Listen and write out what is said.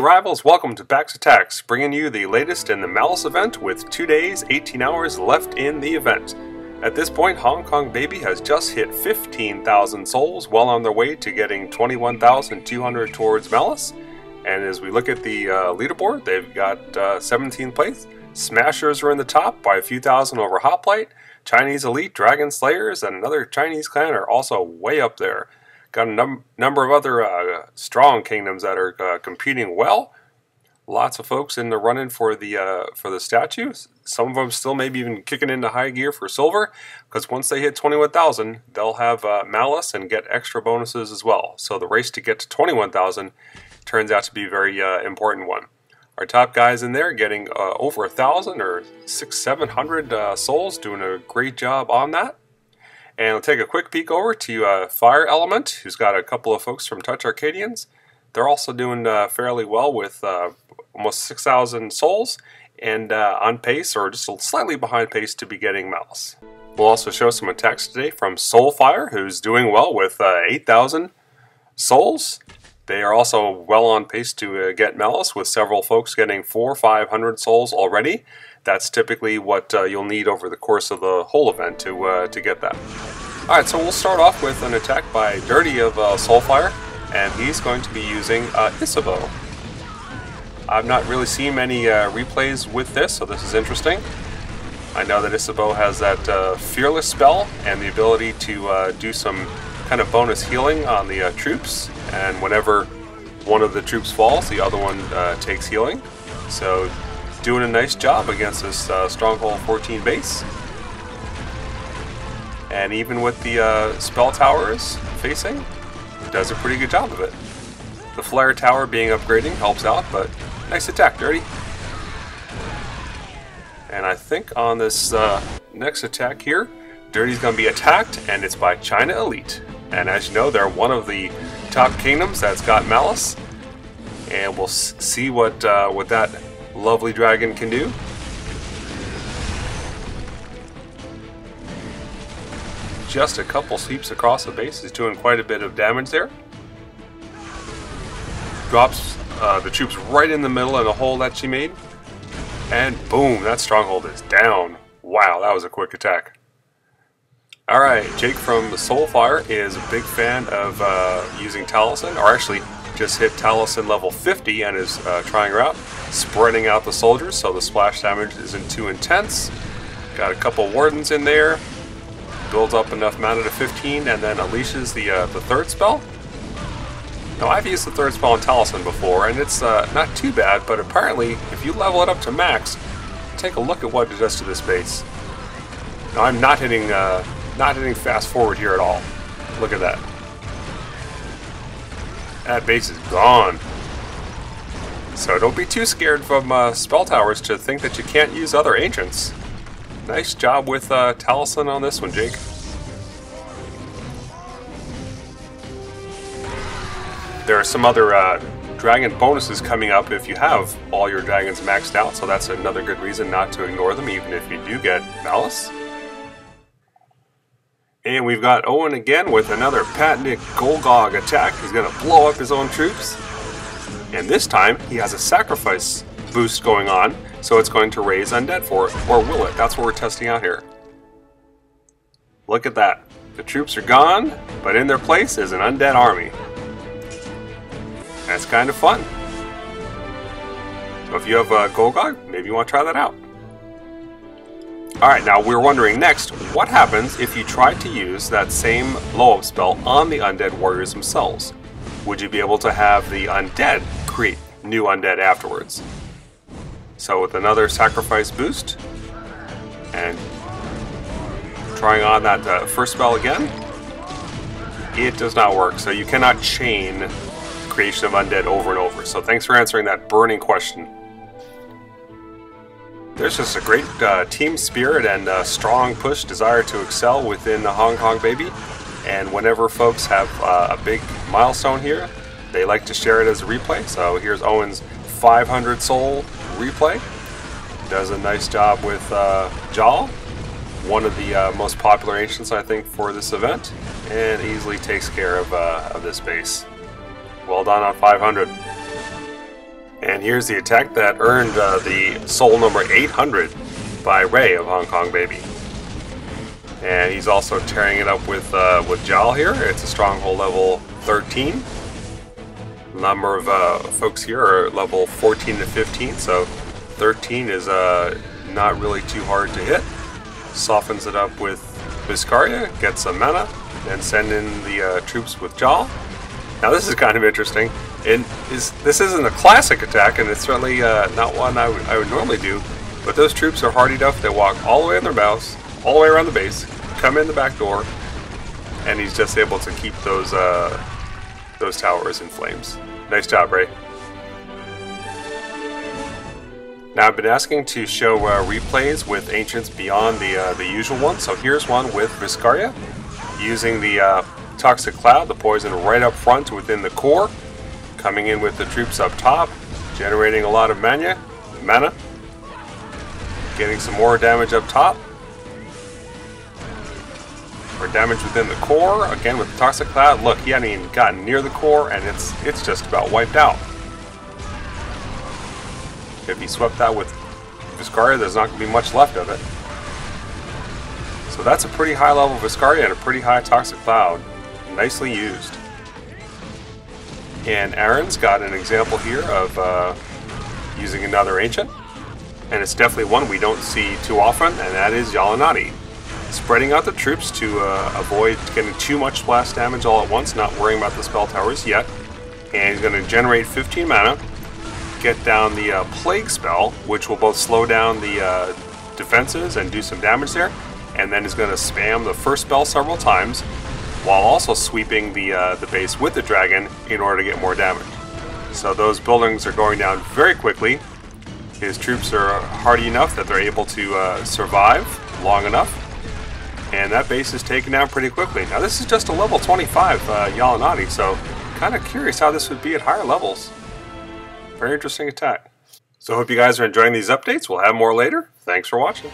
rivals, welcome to Back's Attacks, bringing you the latest in the Malice event with 2 days, 18 hours left in the event. At this point, Hong Kong Baby has just hit 15,000 souls, well on their way to getting 21,200 towards Malice. And as we look at the leaderboard, they've got 17th place. Smashers are in the top by a few thousand over Hoplite. Chinese Elite, Dragon Slayers, and another Chinese clan are also way up there. Got a number of other strong kingdoms that are competing well. Lots of folks in the run-in for the statues. Some of them still maybe even kicking into high gear for silver, because once they hit 21,000, they'll have Malice and get extra bonuses as well. So the race to get to 21,000 turns out to be a very important one. Our top guys in there getting over 1,000 or 600-700 souls, doing a great job on that. And we'll take a quick peek over to Fire Element, who's got a couple of folks from Touch Arcadians. They're also doing fairly well with almost 6,000 souls and on pace, or just slightly behind pace, to be getting Malice. We'll also show some attacks today from Soulfire, who's doing well with 8,000 souls. They are also well on pace to get Malice, with several folks getting 400 or 500 souls already. That's typically what you'll need over the course of the whole event to get that. Alright, so we'll start off with an attack by Dirty of Soulfire, and he's going to be using Isabeau. I've not really seen many replays with this, so this is interesting. I know that Isabeau has that Fearless spell and the ability to do some kind of bonus healing on the troops, and whenever one of the troops falls, the other one takes healing. So doing a nice job against this Stronghold 14 base. And even with the spell towers facing, does a pretty good job of it. The flare tower being upgrading helps out, but nice attack, Dirty. And I think on this next attack here, Dirty's going to be attacked, and it's by China Elite. And as you know, they're one of the top kingdoms that's got Malice. And we'll see what that lovely dragon can do. Just a couple sweeps across the base is doing quite a bit of damage there. Drops the troops right in the middle of the hole that she made. And boom, that stronghold is down. Wow, that was a quick attack. Alright, Jake from Soulfire is a big fan of using Taliesin, or actually just hit Taliesin level 50 and is trying her out, spreading out the soldiers so the splash damage isn't too intense. Got a couple wardens in there, builds up enough mana to 15, and then unleashes the third spell. Now, I've used the third spell on Taliesin before, and it's not too bad, but apparently if you level it up to max, take a look at what it does to this base. Now, I'm not hitting fast forward here at all. Look at that. That base is gone. So don't be too scared from spell towers to think that you can't use other ancients. Nice job with Taliesin on this one, Jake. There are some other dragon bonuses coming up if you have all your dragons maxed out, so that's another good reason not to ignore them, even if you do get Malice. And we've got Owen again with another patented Golgog attack. He's going to blow up his own troops. And this time, he has a sacrifice boost going on, so it's going to raise undead for it. Or will it? That's what we're testing out here. Look at that. The troops are gone, but in their place is an undead army. That's kind of fun. So if you have a Golgog, maybe you want to try that out. Alright, now we're wondering next, what happens if you try to use that same blow-up spell on the undead warriors themselves? Would you be able to have the undead create new undead afterwards? So with another sacrifice boost, and trying on that first spell again, it does not work. So you cannot chain the creation of undead over and over. So thanks for answering that burning question. There's just a great team spirit and strong push desire to excel within the Hong Kong Baby. And whenever folks have a big milestone here, they like to share it as a replay. So here's Owen's 500 soul replay. Does a nice job with Jal, one of the most popular ancients, I think, for this event, and easily takes care of this base. Well done on 500. And here's the attack that earned the soul number 800 by Ray of Hong Kong Baby. And he's also tearing it up with Jal here. It's a stronghold level 13. A number of folks here are level 14 to 15, so 13 is not really too hard to hit. Softens it up with Viscaria, gets some mana, and send in the troops with Jal. Now this is kind of interesting. This isn't a classic attack, and it's certainly not one I would normally do, but those troops are hardy enough. They walk all the way on their mouse, all the way around the base, come in the back door, and he's just able to keep those towers in flames. Nice job, Ray. Now I've been asking to show replays with Ancients beyond the usual one, so here's one with Viscaria, using the Toxic Cloud, the poison right up front within the core, coming in with the troops up top, generating a lot of mana, getting some more damage up top, or damage within the core, again with the Toxic Cloud. Look, he hadn't even gotten near the core, and it's just about wiped out. If he swept that with Viscaria, there's not going to be much left of it. So that's a pretty high level Viscaria and a pretty high Toxic Cloud. Nicely used. And Aaron's got an example here of using another Ancient. And it's definitely one we don't see too often, and that is Yalanati. Spreading out the troops to avoid getting too much splash damage all at once, not worrying about the spell towers yet. And he's going to generate 15 mana, get down the Plague spell, which will both slow down the defenses and do some damage there, and then he's going to spam the first spell several times, while also sweeping the base with the dragon in order to get more damage. So those buildings are going down very quickly. His troops are hardy enough that they're able to survive long enough, and that base is taken down pretty quickly. Now this is just a level 25 Yalanati, so kind of curious how this would be at higher levels. Very interesting attack. So I hope you guys are enjoying these updates. We'll have more later. Thanks for watching.